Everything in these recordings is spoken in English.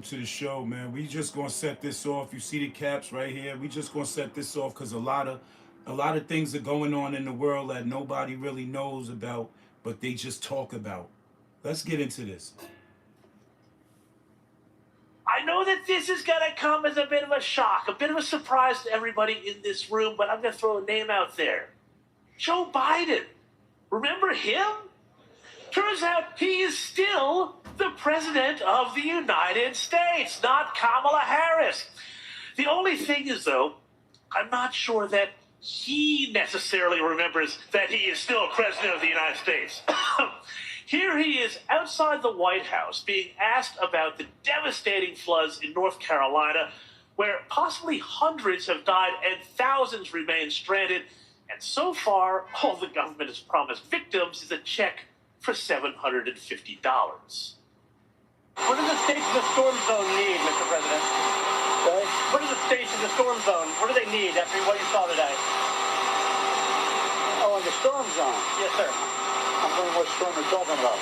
To the show, man. We just gonna set this off. You see the caps right here. We just gonna set this off because a lot of things are going on in the world that nobody really knows about, but they just talk about. Let's get into this. I know that this is going to come as a bit of a shock, a bit of a surprise to everybody in this room, but I'm going to throw a name out there. Joe Biden. Remember him? Turns out he is still the President of the United States, not Kamala Harris. The only thing is, though, I'm not sure that he necessarily remembers that he is still President of the United States. Here he is outside the White House being asked about the devastating floods in North Carolina, where possibly hundreds have died and thousands remain stranded. And so far, all the government has promised victims is a check for $750. What does the states of the storm zone need, Mr. President? Sorry? What are the states of the storm zone? What do they need after what you saw today? Oh, in the storm zone. Yes, sir. I'm wondering what storm you're talking about.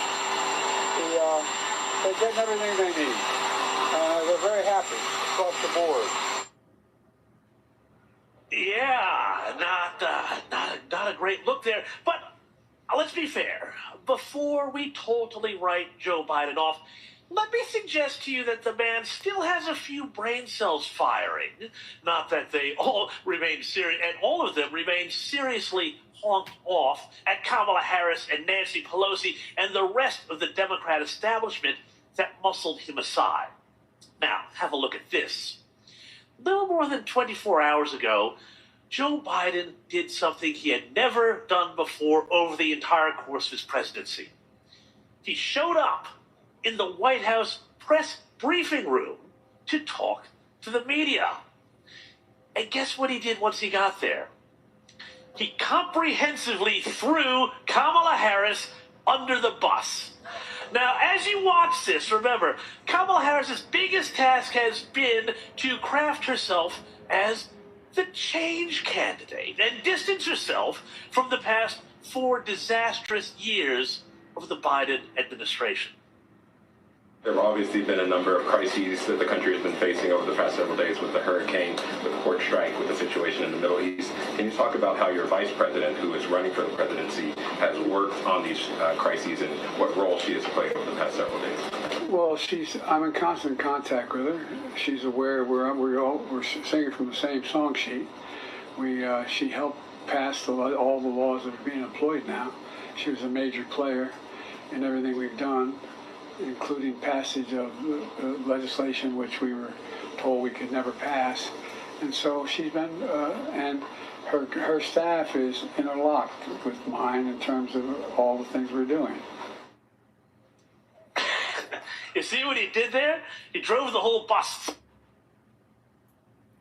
They're getting everything they need. They're very happy across the board. Yeah, not a great look there. But let's be fair. Before we totally write Joe Biden off, let me suggest to you that the man still has a few brain cells firing. Not that they all remain serious, and all of them remain seriously honked off at Kamala Harris and Nancy Pelosi and the rest of the Democrat establishment that muscled him aside. Now, have a look at this. Little more than 24 hours ago, Joe Biden did something he had never done before over the entire course of his presidency. He showed up in the White House press briefing room to talk to the media. And guess what he did once he got there? He comprehensively threw Kamala Harris under the bus. Now, as you watch this, remember, Kamala Harris's biggest task has been to craft herself as the change candidate and distance herself from the past 4 disastrous years of the Biden administration. There have obviously been a number of crises that the country has been facing over the past several days with the hurricane, with the port strike, with the situation in the Middle East. Can you talk about how your vice president, who is running for the presidency, has worked on these crises and what role she has played over the past several days? Well, I'm in constant contact with her. She's aware we're singing from the same song sheet. She helped pass all the laws that are being employed now. She was a major player in everything we've done, including passage of legislation which we were told we could never pass. And so she's been, and her staff is interlocked with mine in terms of all the things we're doing. You see what he did there? He drove the whole bus.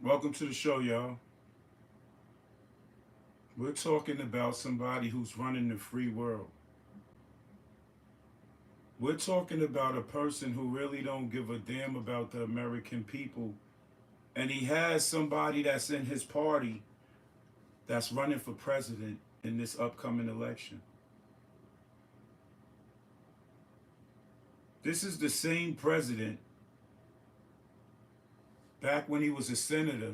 Welcome to the show, y'all. We're talking about somebody who's running the free world. We're talking about a person who really don't give a damn about the American people. And he has somebody that's in his party that's running for president in this upcoming election. This is the same president back when he was a senator,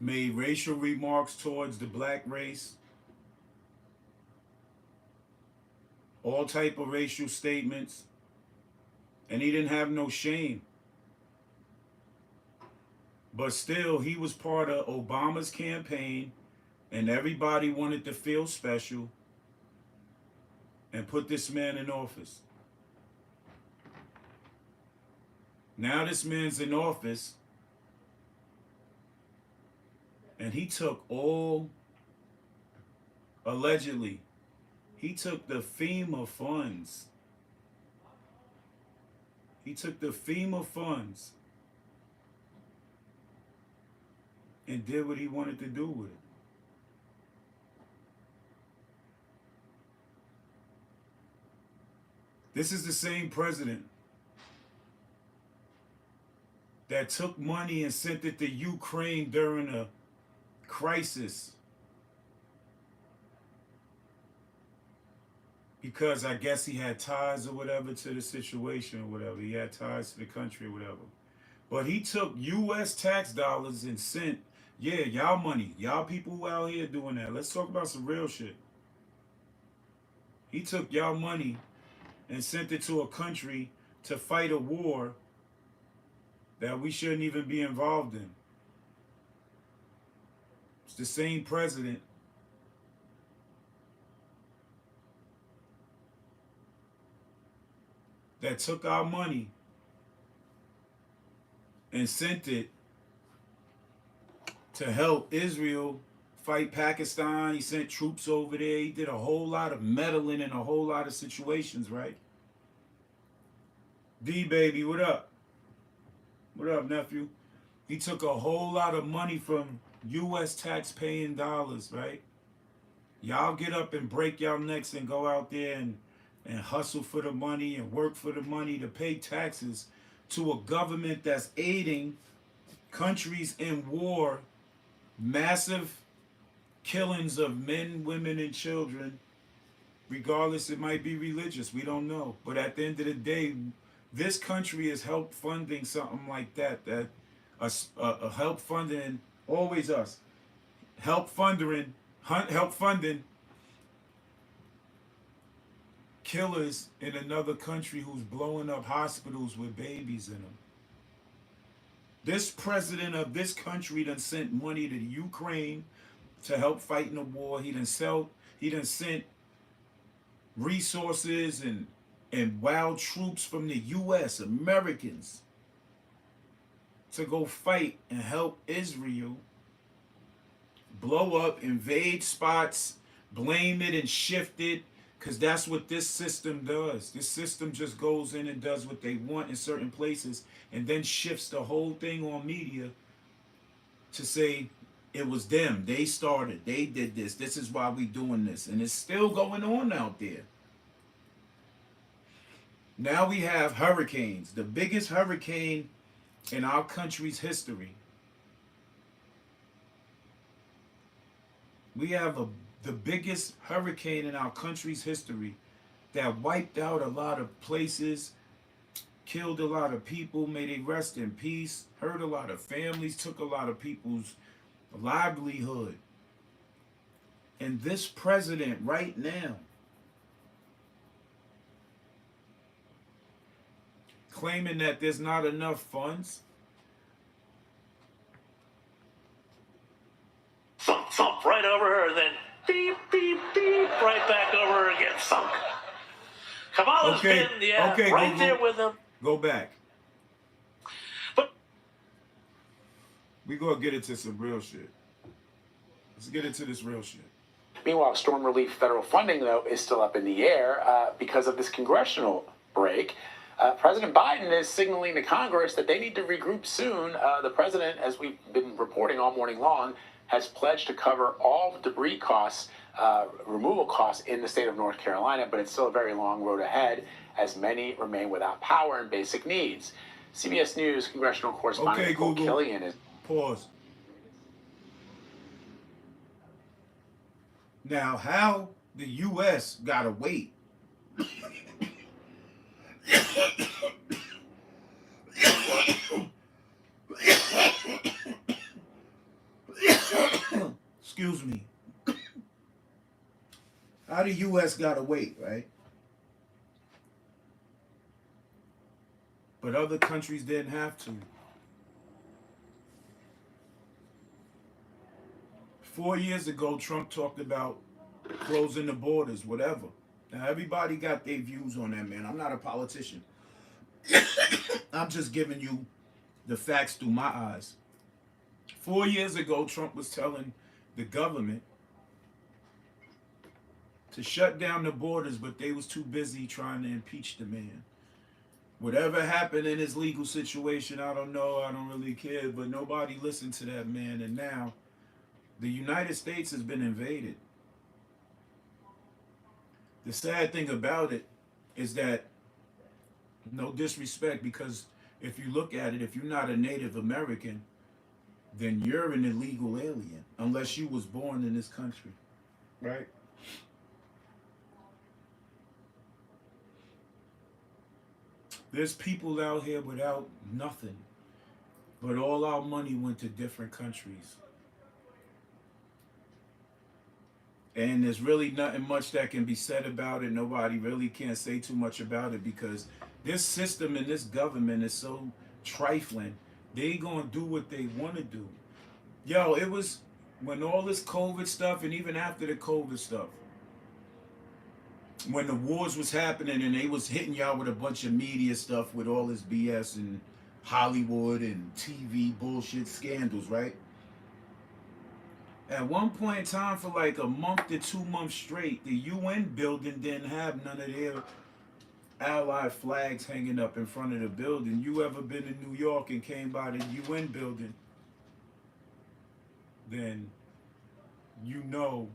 made racial remarks towards the black race, all type of racial statements, and he didn't have no shame. But still, he was part of Obama's campaign, and everybody wanted to feel special and put this man in office. Now this man's in office, and he took allegedly, he took the FEMA funds. He took the FEMA funds and did what he wanted to do with it. This is the same president that took money and sent it to Ukraine during a crisis because I guess he had ties or whatever to the situation or whatever. He had ties to the country or whatever. But he took U.S. tax dollars and sent, yeah, y'all money, y'all people who out here doing that. Let's talk about some real shit. He took y'all money and sent it to a country to fight a war that we shouldn't even be involved in. It's the same president that took our money and sent it to help Israel fight Pakistan. He sent troops over there. He did a whole lot of meddling in a whole lot of situations, right? D baby, what up? What up, nephew? He took a whole lot of money from U.S. tax-paying dollars, right? Y'all get up and break y'all necks and go out there and hustle for the money and work for the money to pay taxes to a government that's aiding countries in war, massive killings of men, women, and children, regardless, it might be religious, we don't know. But at the end of the day, this country is help funding something like that, help funding, always us, help funding killers in another country who's blowing up hospitals with babies in them. This president of this country done sent money to the Ukraine to help fight in the war. He done sent resources and wild troops from the U.S., Americans, to go fight and help Israel blow up, invade spots, blame it and shift it, because that's what this system does. This system just goes in and does what they want in certain places and then shifts the whole thing on media to say it was them. They started. They did this. This is why we doing this. And it's still going on out there. Now we have hurricanes. The biggest hurricane in our country's history. We have the biggest hurricane in our country's history that wiped out a lot of places, killed a lot of people, may they rest in peace, hurt a lot of families, took a lot of people's livelihood. And this president right now, claiming that there's not enough funds. Thump right over her, then beep, beep, beep, right back over her again, thunk. Kamala's been, right there with him. Go back. But we gonna get into some real shit. Let's get into this real shit. Meanwhile, storm relief federal funding, though, is still up in the air because of this congressional break. President Biden is signaling to Congress that they need to regroup soon. The president, as we've been reporting all morning long, has pledged to cover all debris costs, removal costs in the state of North Carolina, but it's still a very long road ahead as many remain without power and basic needs. CBS News congressional correspondent Nicole Killian is... Pause. Now, how the U.S. gotta wait? Excuse me. How the U.S. gotta wait, right? But other countries didn't have to. 4 years ago, Trump talked about closing the borders, whatever. Now, everybody got their views on that, man. I'm not a politician. I'm just giving you the facts through my eyes. 4 years ago, Trump was telling the government to shut down the borders, but they was too busy trying to impeach the man. Whatever happened in his legal situation, I don't know. I don't really care, but nobody listened to that man. And now the United States has been invaded. The sad thing about it is that, no disrespect, because if you look at it, if you're not a Native American, then you're an illegal alien, unless you was born in this country, right? There's people out here without nothing, but all our money went to different countries. And there's really nothing much that can be said about it. Nobody really can't say too much about it because this system and this government is so trifling. They gonna do what they want to do. Yo, it was when all this COVID stuff and even after the COVID stuff, when the wars was happening and they was hitting y'all with a bunch of media stuff with all this BS and Hollywood and TV bullshit scandals, right? At one point in time, for like a month to 2 months straight, the UN building didn't have none of their Allied flags hanging up in front of the building. You ever been to New York and came by the UN building, then you know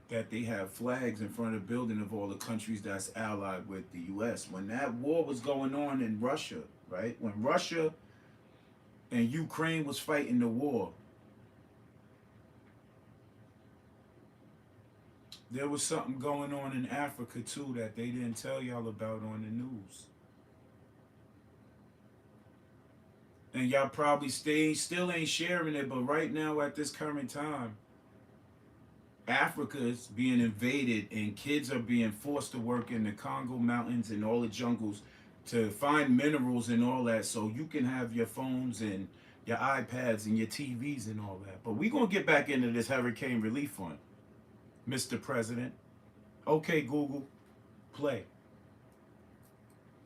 that they have flags in front of the building of all the countries that's allied with the US. When that war was going on in Russia, right? When Russia and Ukraine was fighting the war, there was something going on in Africa too that they didn't tell y'all about on the news. And y'all probably still ain't sharing it, but right now at this current time, Africa is being invaded and kids are being forced to work in the Congo mountains and all the jungles to find minerals and all that so you can have your phones and your iPads and your TVs and all that. But we're going to get back into this hurricane relief fund, Mr. President. Okay, Google, play.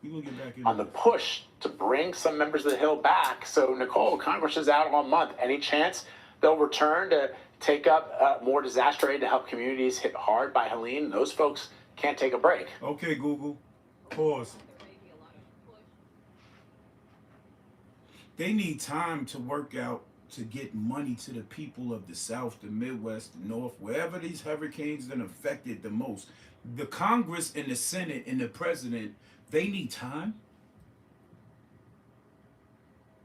We're going to get back into on the push to bring some members of the Hill back. So, Nicole, Congress is out all month. Any chance they'll return to take up more disaster aid to help communities hit hard by Helene? Those folks can't take a break. Okay, Google, pause. They need time to work out to get money to the people of the South, the Midwest, the North, wherever these hurricanes that affected the most. The Congress and the Senate and the President, they need time.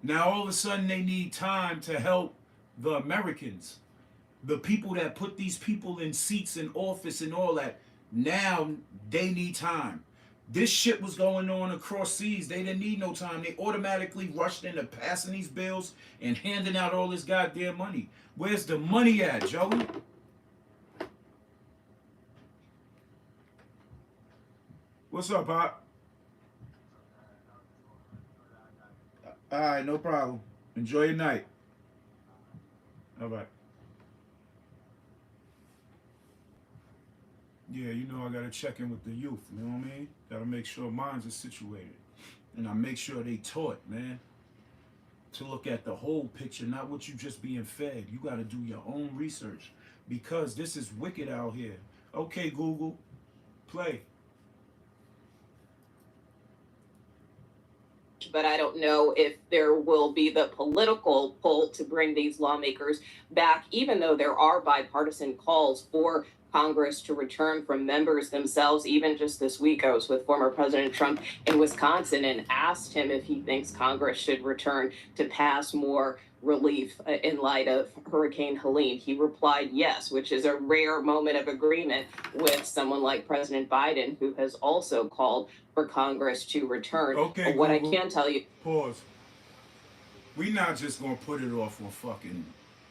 Now all of a sudden they need time to help the Americans, the people that put these people in seats in office and all that. Now they need time. This shit was going on across seas. They didn't need no time. They automatically rushed into passing these bills and handing out all this goddamn money. Where's the money at, Joey? What's up, Pop? All right, no problem. Enjoy your night. All right. Yeah, you know I gotta check in with the youth, you know what I mean? Gotta make sure minds are situated. And I make sure they taught, man. To look at the whole picture, not what you just being fed. You gotta do your own research. Because this is wicked out here. Okay, Google, play. But I don't know if there will be the political pull to bring these lawmakers back, even though there are bipartisan calls for Congress to return from members themselves. Even just this week, I was with former President Trump in Wisconsin and asked him if he thinks Congress should return to pass more relief in light of Hurricane Helene. He replied yes, which is a rare moment of agreement with someone like President Biden, who has also called for Congress to return. Okay, but what Google, I can tell you... Pause. We not just gonna put it off on fucking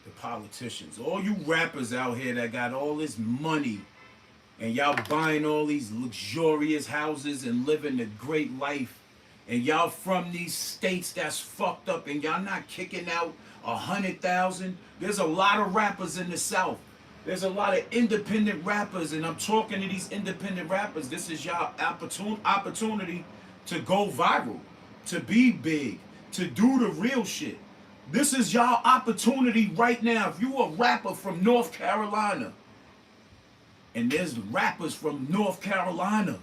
the politicians. All you rappers out here that got all this money and y'all buying all these luxurious houses and living a great life, and y'all from these states that's fucked up and y'all not kicking out 100,000. There's a lot of rappers in the South. There's a lot of independent rappers, and I'm talking to these independent rappers. This is y'all opportunity to go viral, to be big, to do the real shit. This is y'all opportunity right now. If you a rapper from North Carolina, and there's rappers from North Carolina,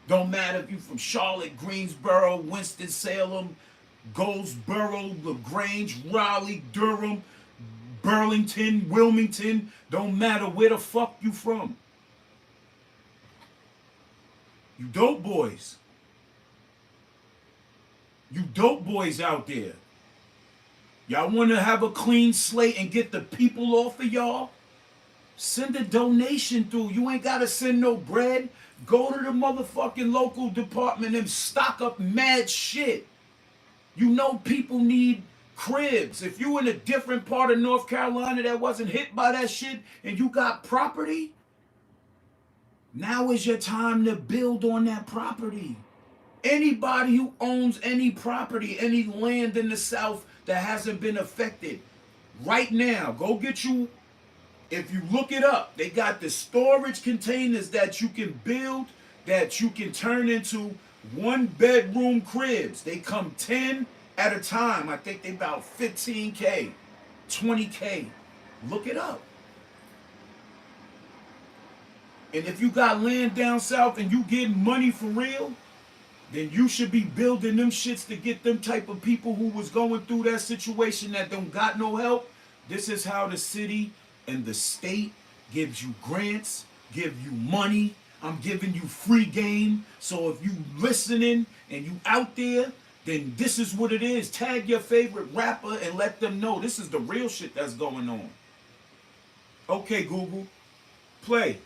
don't matter if you from Charlotte, Greensboro, Winston-Salem, Goldsboro, LaGrange, Raleigh, Durham, Burlington, Wilmington, don't matter where the fuck you from. You dope boys. You dope boys out there. Y'all want to have a clean slate and get the people off of y'all? Send a donation through. You ain't gotta send no bread. Go to the motherfucking local department and stock up mad shit. You know people need cribs. If you in a different part of North Carolina that wasn't hit by that shit and you got property, now is your time to build on that property. Anybody who owns any property, any land in the South that hasn't been affected, right now, go get you, if you look it up, they got the storage containers that you can build, that you can turn into 1-bedroom cribs. They come 10 at a time. I think they about 15K, 20K. Look it up. And if you got land down south and you getting money for real, then you should be building them shits to get them type of people who was going through that situation that don't got no help. This is how the city and the state gives you grants, give you money. I'm giving you free game. So if you listening and you out there, then this is what it is. Tag your favorite rapper and let them know this is the real shit that's going on. Okay, Google, play.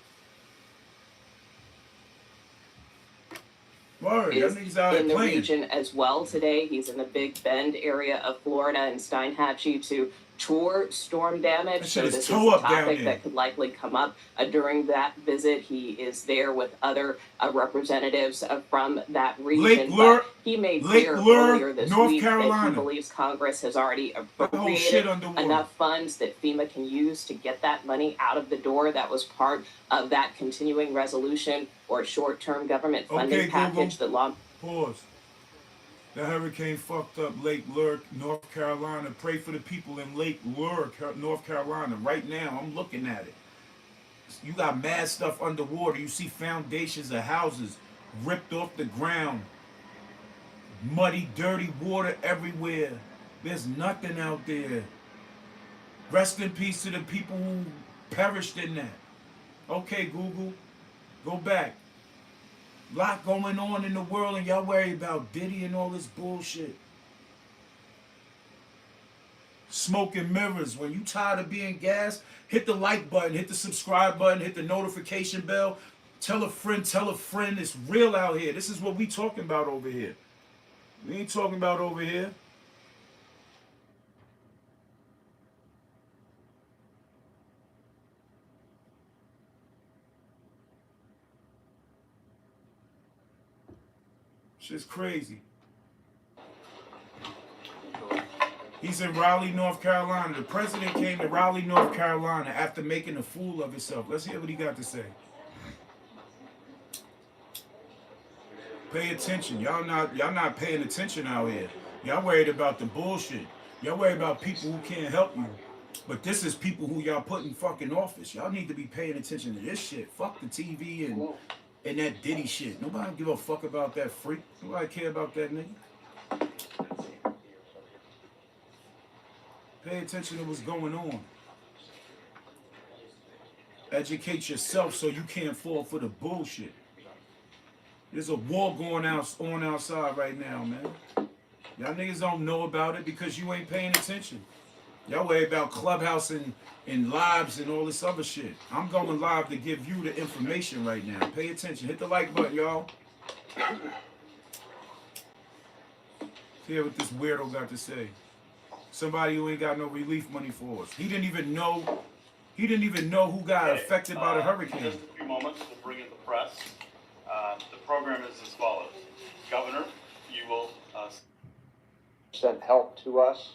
Word, that nigga's out in the playing. region as well today. He's in the Big Bend area of Florida and Steinhatchee to tour storm damage. That So shit is this is toe a up down topic there. that could likely come up during that visit. He is there with other representatives from that region. Lake Lure, but he made Lake clear Lure, earlier this North week that Carolina. he believes Congress has already That whole appropriated shit underwater. enough funds that FEMA can use to get that money out of the door. That was part of that continuing resolution or short-term government funding Okay, package Google. that law. Pause. The hurricane fucked up Lake Lure, North Carolina. Pray for the people in Lake Lure, North Carolina. Right now, I'm looking at it. You got mad stuff underwater. You see foundations of houses ripped off the ground. Muddy, dirty water everywhere. There's nothing out there. Rest in peace to the people who perished in that. Okay, Google, go back. Lot going on in the world and y'all worry about Diddy and all this bullshit. Smoke and mirrors. When you tired of being gassed, hit the like button, hit the subscribe button, hit the notification bell. Tell a friend, it's real out here. This is what we talking about over here. We ain't talking about over here. Shit's crazy. He's in Raleigh, North Carolina. The president came to Raleigh, North Carolina after making a fool of himself. Let's hear what he got to say. Pay attention. Y'all not paying attention out here. Y'all worried about the bullshit. Y'all worried about people who can't help you. But this is people who y'all put in fucking office. Y'all need to be paying attention to this shit. Fuck the TV and that Diddy shit. Nobody give a fuck about that freak. Nobody care about that nigga. Pay attention to what's going on. Educate yourself so you can't fall for the bullshit. There's a war going on outside right now, man. Y'all niggas don't know about it because you ain't paying attention. Y'all worry about Clubhouse and lives and all this other shit. I'm going live to give you the information right now. Pay attention. Hit the like button, y'all. Hear what this weirdo got to say. Somebody who ain't got no relief money for us. He didn't even know who got affected by the hurricane. In just a few moments, we'll bring in the press. The program is as follows. Governor, you will sent help to us.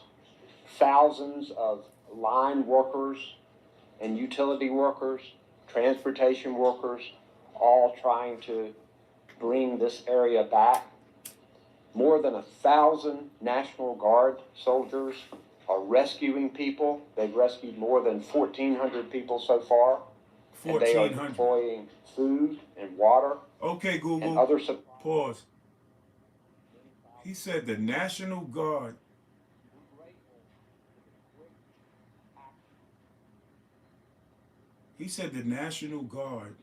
Thousands of line workers and utility workers, transportation workers, all trying to bring this area back. More than 1,000 National Guard soldiers are rescuing people. They've rescued more than 1,400 people so far. And they are deploying food and water. Okay, Google. And other pause. He said the National Guard. He said the National Guard.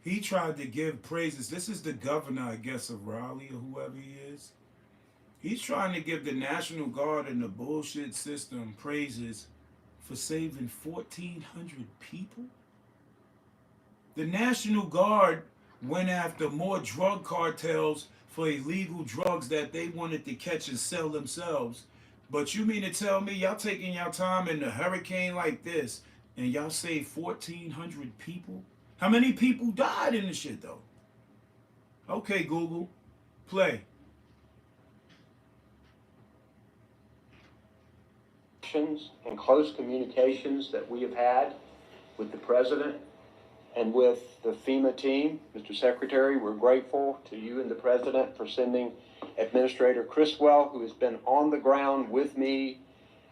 He tried to give praises. This is the governor, I guess, of Raleigh or whoever he is. He's trying to give the National Guard and the bullshit system praises for saving 1,400 people? The National Guard went after more drug cartels for illegal drugs that they wanted to catch and sell themselves. But you mean to tell me y'all taking y'all time in a hurricane like this and y'all saved 1,400 people? How many people died in the shit though? Okay, Google, play. And close communications that we have had with the president and with the FEMA team. Mr. Secretary, we're grateful to you and the president for sending Administrator Criswell, who has been on the ground with me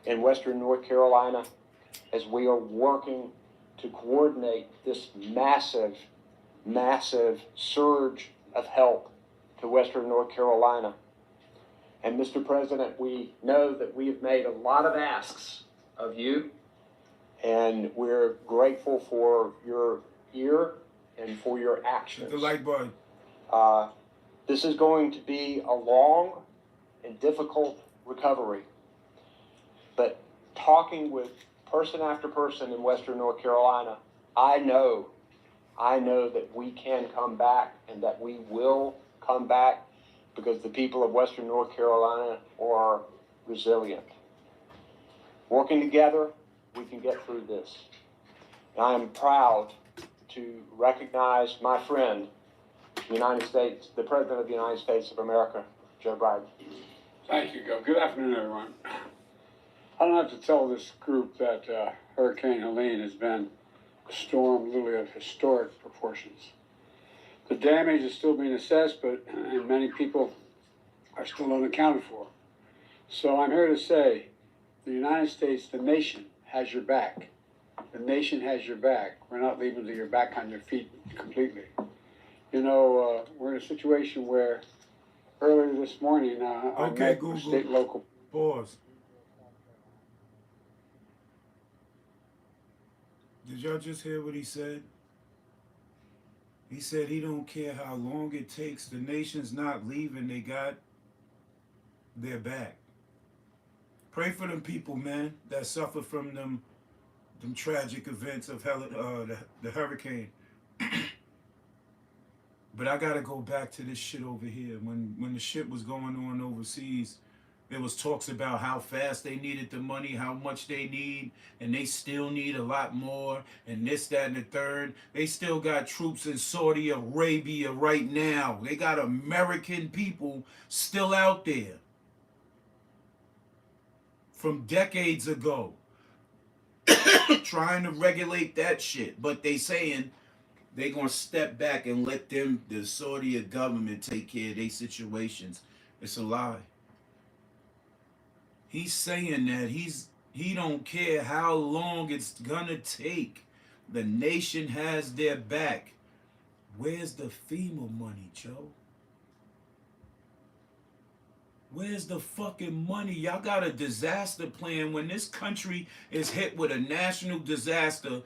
in Western North Carolina as we are working to coordinate this massive surge of help to Western North Carolina. And Mr. President, we know that we have made a lot of asks of you, and we're grateful for your ear and for your actions. Hit the like button. This is going to be a long and difficult recovery, but talking with person after person in Western North Carolina, I know that we can come back and that we will come back because the people of Western North Carolina are resilient. Working together, we can get through this. And I am proud to recognize my friend, the United States, the President of the United States of America, Joe Biden. Thank you, Go. Good afternoon, everyone. I don't have to tell this group that Hurricane Helene has been a storm literally of historic proportions. The damage is still being assessed, and many people are still unaccounted for. So I'm here to say the United States, the nation, has your back. The nation has your back. We're not leaving till you're back on your feet completely. You know, we're in a situation where earlier this morning, I met with state and local. Pause. Did y'all just hear what he said? He said he don't care how long it takes. The nation's not leaving. They got their back. Pray for them people, man, that suffer from them tragic events of the hurricane. But I gotta go back to this shit over here. When the shit was going on overseas, there was talks about how fast they needed the money, how much they need, and they still need a lot more, and this, that, and the third. They still got troops in Saudi Arabia right now. They got American people still out there from decades ago trying to regulate that shit. But they saying they gonna step back and let them, the Saudi government, take care of their situations. It's a lie. He's saying that he don't care how long it's gonna take. The nation has their back. Where's the FEMA money, Joe? Where's the fucking money? Y'all got a disaster plan. When this country is hit with a national disaster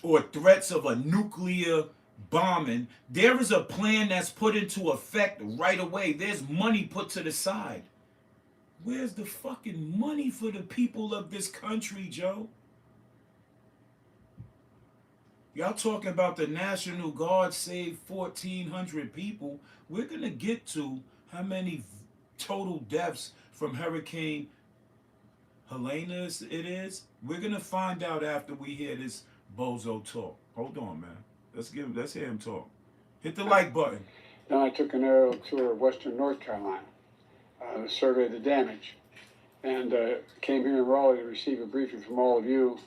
or threats of a nuclear bombing, there is a plan that's put into effect right away. There's money put to the side. Where's the fucking money for the people of this country, Joe? Y'all talking about the National Guard saved 1,400 people. We're going to get to how many total deaths from Hurricane Helene it is. We're going to find out after we hear this bozo talk. Hold on, man. Let's hear him talk. Hit the like button. Then I took an aerial tour of Western North Carolina. Survey the damage, and came here in Raleigh to receive a briefing from all of you.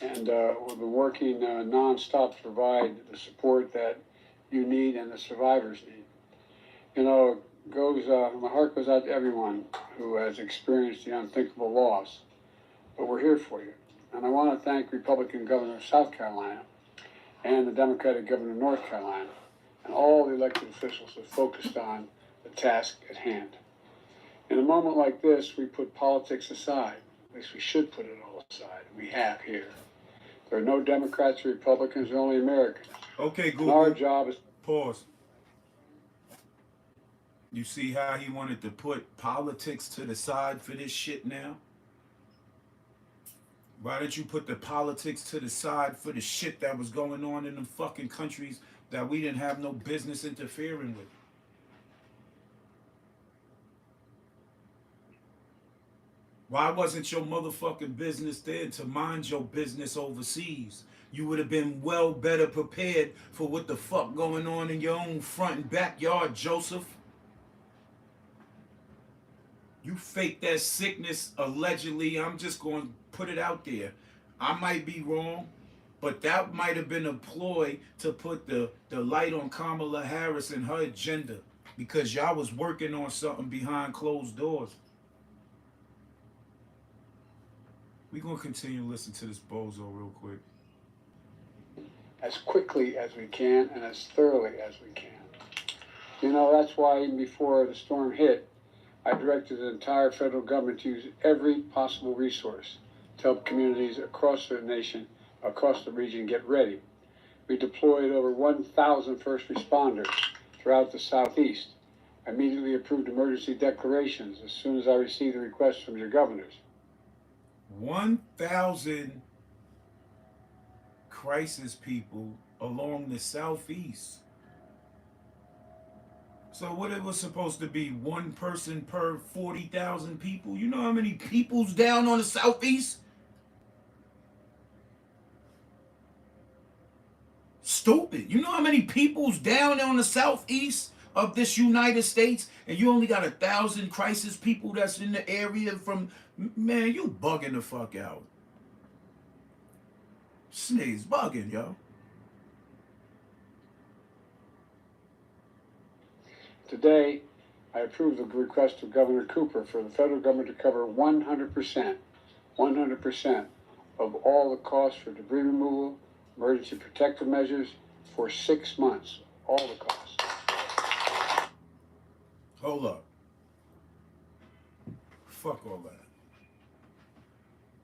And we've been working nonstop to provide the support that you need and the survivors need. You know, my heart goes out to everyone who has experienced the unthinkable loss, but we're here for you. And I want to thank Republican Governor of South Carolina and the Democratic Governor of North Carolina and all the elected officials that focused on the task at hand. In a moment like this, we put politics aside. At least we should put it all aside. We have here. There are no Democrats or Republicans, there are only Americans. Okay, Google. And our job is... Pause. You see how he wanted to put politics to the side for this shit now? Why didn't you put the politics to the side for the shit that was going on in them fucking countries that we didn't have no business interfering with? Why wasn't your motherfucking business there to mind your business overseas? You would have been well better prepared for what the fuck going on in your own front and backyard, Joseph. You faked that sickness allegedly. I'm just going to put it out there. I might be wrong, but that might have been a ploy to put the light on Kamala Harris and her agenda, because y'all was working on something behind closed doors. We're going to continue to listen to this bozo real quick. As quickly as we can and as thoroughly as we can. You know, that's why even before the storm hit, I directed the entire federal government to use every possible resource to help communities across the nation, across the region get ready. We deployed over 1,000 first responders throughout the Southeast. I immediately approved emergency declarations as soon as I received the requests from your governors. 1,000 crisis people along the Southeast. So what it was supposed to be, one person per 40,000 people? You know how many people's down on the Southeast? Stupid. You know how many people's down on the Southeast of this United States, and you only got 1,000 crisis people that's in the area from, man, you bugging the fuck out. Sneeze bugging, yo. Today, I approved the request of Governor Cooper for the federal government to cover 100% of all the costs for debris removal, emergency protective measures for 6 months. All the costs. Hold up. Fuck all that.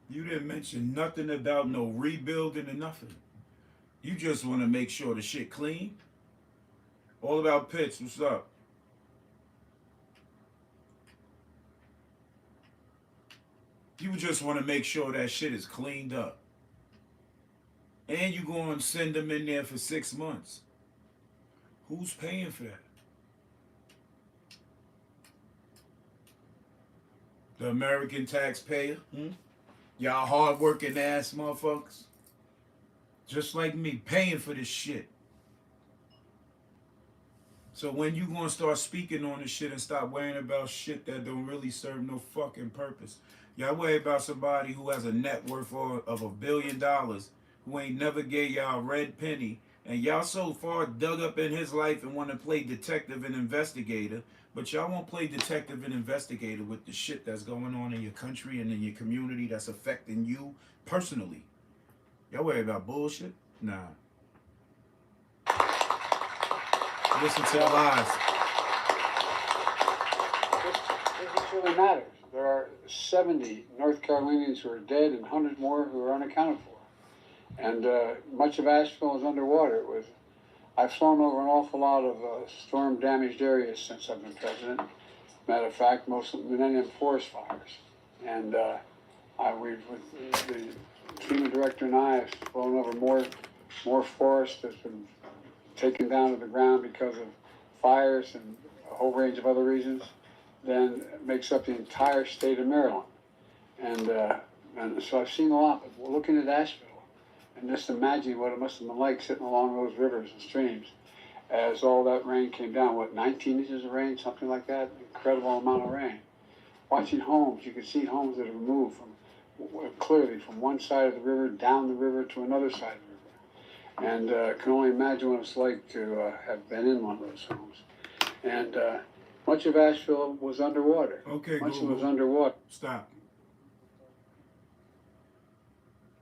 You didn't mention nothing about no rebuilding or nothing. You just want to make sure the shit clean. All about Pitts, what's up? You just want to make sure that shit is cleaned up. And you going to send them in there for 6 months. Who's paying for that? The American taxpayer? Y'all hard-working ass motherfuckers. Just like me, paying for this shit. So when you gonna start speaking on this shit and stop worrying about shit that don't really serve no fucking purpose? Y'all worry about somebody who has a net worth of $1 billion, who ain't never gave y'all a red penny, and y'all so far dug up in his life and want to play detective and investigator, but y'all won't play detective and investigator with the shit that's going on in your country and in your community that's affecting you personally. Y'all worry about bullshit? Nah. Listen to the lies. This really matters. There are 70 North Carolinians who are dead and 100 more who are unaccounted for. And much of Asheville is underwater. I've flown over an awful lot of storm-damaged areas since I've been president. Matter of fact, most of the Millennium Forest fires. And with the FEMA director and I have flown over more forest that's been taken down to the ground because of fires and a whole range of other reasons than makes up the entire state of Maryland. And so I've seen a lot. But we're looking at Asheville and just imagining what it must have been like sitting along those rivers and streams as all that rain came down. What, 19 inches of rain, something like that? Incredible amount of rain. Watching homes, you could see homes that have moved clearly from one side of the river down the river to another side of the river. And can only imagine what it's like to have been in one of those homes. And much of Asheville was underwater. Okay, much Google. of it was underwater. Stop.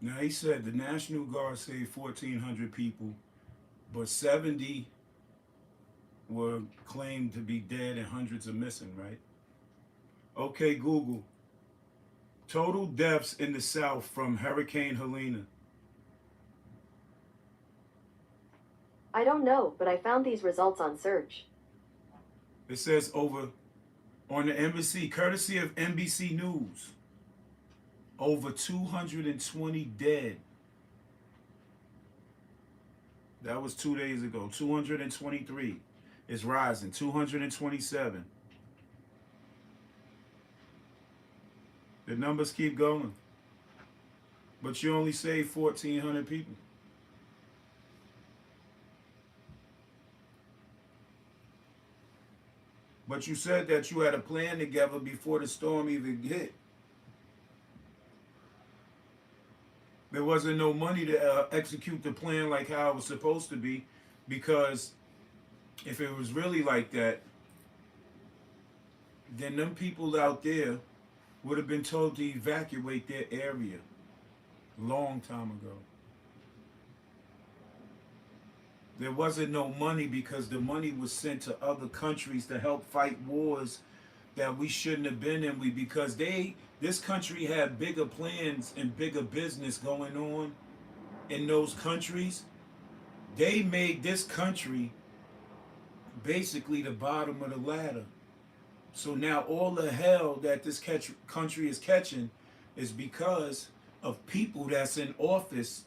Now, he said the National Guard saved 1,400 people, but 70 were claimed to be dead and hundreds are missing, right? Okay, Google. Total deaths in the South from Hurricane Helene. I don't know, but I found these results on Search. It says over on the embassy, courtesy of NBC News. Over 220 dead. That was 2 days ago. 223. It's rising. 227. The numbers keep going. But you only saved 1,400 people. But you said that you had a plan together before the storm even hit. There wasn't no money to execute the plan like how it was supposed to be, because if it was really like that, then them people out there would have been told to evacuate their area long time ago. There wasn't no money because the money was sent to other countries to help fight wars that we shouldn't have been in. Because this country had bigger plans and bigger business going on in those countries. They made this country basically the bottom of the ladder. So now all the hell that this country is catching is because of people that's in office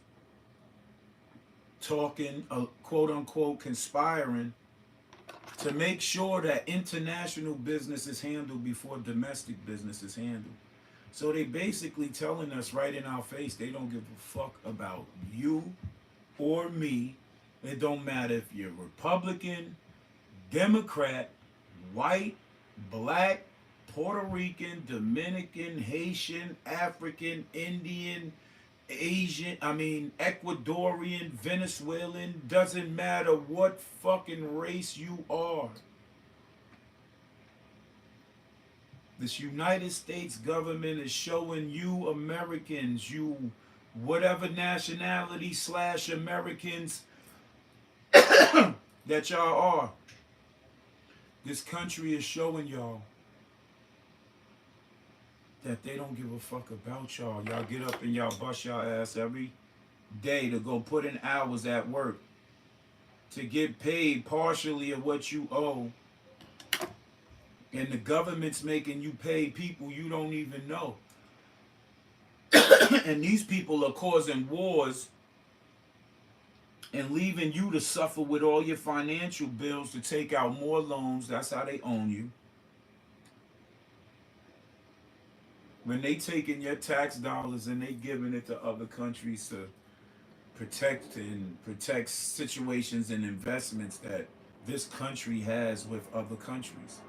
talking, quote unquote, conspiring to make sure that international business is handled before domestic business is handled. So they basically telling us right in our face they don't give a fuck about you or me. It don't matter if you're Republican, Democrat, white, black, Puerto Rican, Dominican, Haitian, African, Indian, Asian, Ecuadorian, Venezuelan, doesn't matter what fucking race you are. This United States government is showing you Americans, you whatever nationality / Americans that y'all are. This country is showing y'all that they don't give a fuck about y'all. Y'all get up and y'all bust y'all ass every day to go put in hours at work to get paid partially of what you owe. And the government's making you pay people you don't even know. And these people are causing wars and leaving you to suffer with all your financial bills to take out more loans. That's how they own you. When they taking your tax dollars and they giving it to other countries to protect situations and investments that this country has with other countries.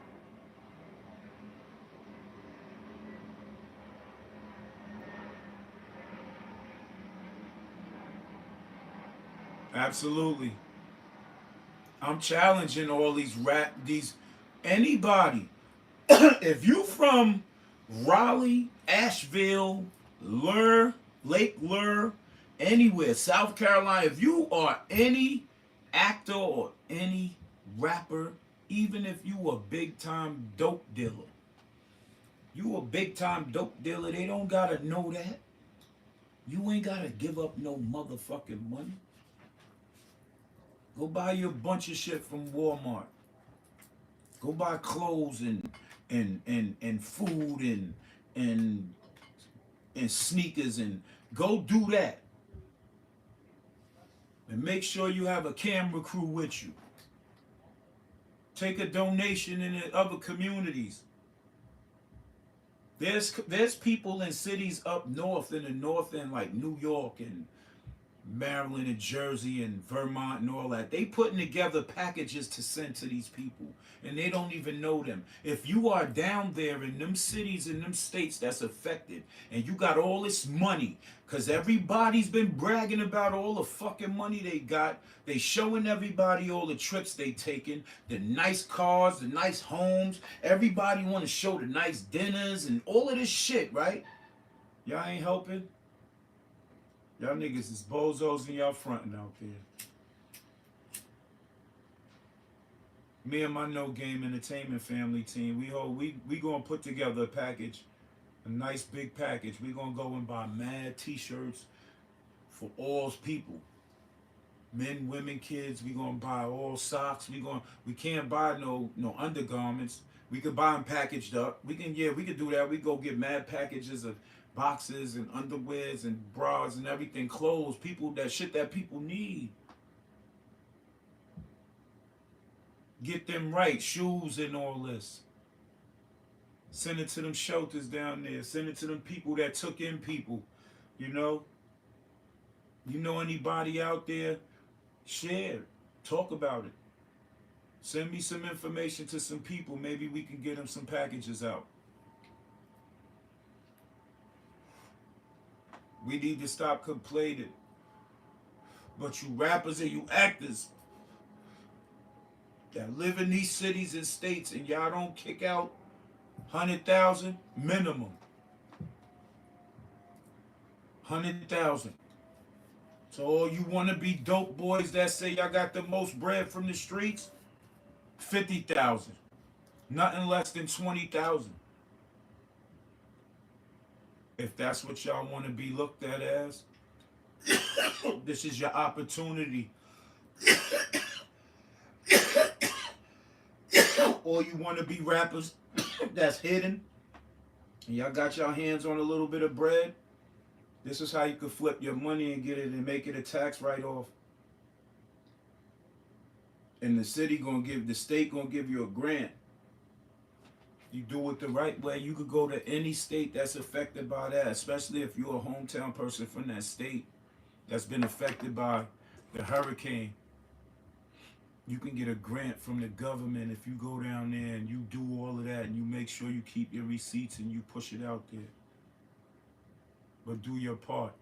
Absolutely. I'm challenging all these anybody. If you from Raleigh, Asheville, Lake Lure, anywhere, South Carolina, if you are any actor or any rapper, even if you a big time dope dealer, they don't gotta know that. You ain't gotta give up no motherfucking money. Go buy you a bunch of shit from Walmart. Go buy clothes and food and sneakers, and go do that. And make sure you have a camera crew with you. Take a donation in the other communities. There's people in cities up north, in the north end, like New York and Maryland and Jersey and Vermont and all that. They putting together packages to send to these people, and they don't even know them. If you are down there in them cities and them states that's affected, and you got all this money, because everybody's been bragging about all the fucking money they got. They showing everybody all the trips they taking, the nice cars, the nice homes. Everybody want to show the nice dinners and all of this shit, right? Y'all ain't helping. Y'all niggas is bozos and y'all fronting out there. Me and my No Game Entertainment family team, we gonna put together a package, a nice big package. We gonna go and buy mad t-shirts for all people. Men, women, kids. We gonna buy all socks. We can't buy no undergarments. We could buy them packaged up. We could do that. We go get mad packages of boxes and underwears and bras and everything, clothes, shit that people need. Get them right, shoes and all this. Send it to them shelters down there. Send it to them people that took in people, you know? You know anybody out there? Share. Talk about it. Send me some information to some people. Maybe we can get them some packages out. We need to stop complaining. But you rappers and you actors that live in these cities and states and y'all don't kick out 100,000 minimum. 100,000. So all you want to be dope boys that say y'all got the most bread from the streets, 50,000. Nothing less than 20,000. If that's what y'all want to be looked at as, this is your opportunity. Or you want to be rappers that's hidden, and y'all got your hands on a little bit of bread, this is how you could flip your money and get it and make it a tax write-off. And the state gonna give you a grant. You do it the right way, you could go to any state that's affected by that, especially if you're a hometown person from that state that's been affected by the hurricane. You can get a grant from the government if you go down there and you do all of that and you make sure you keep your receipts and you push it out there. But do your part.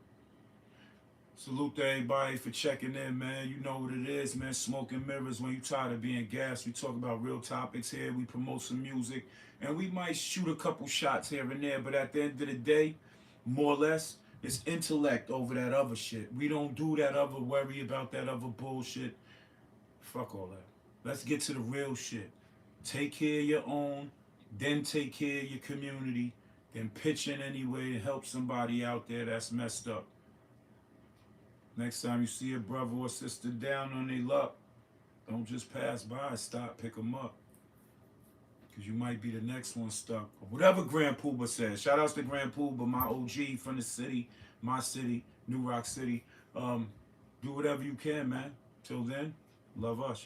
Salute to everybody for checking in, man. You know what it is, man. Smoke and mirrors. When you tired of being gassed, we talk about real topics here. We promote some music. And we might shoot a couple shots here and there. But at the end of the day, more or less, it's intellect over that other shit. We don't do that other worry about that other bullshit. Fuck all that. Let's get to the real shit. Take care of your own, then take care of your community, then pitch in anyway to help somebody out there that's messed up. Next time you see a brother or sister down on their luck, don't just pass by, stop, pick them up. Because you might be the next one stuck. Or whatever Grand Pooba says. Shout outs to Grand Pooba, my OG from the city, my city, New Rock City. Do whatever you can, man. Till then, love us.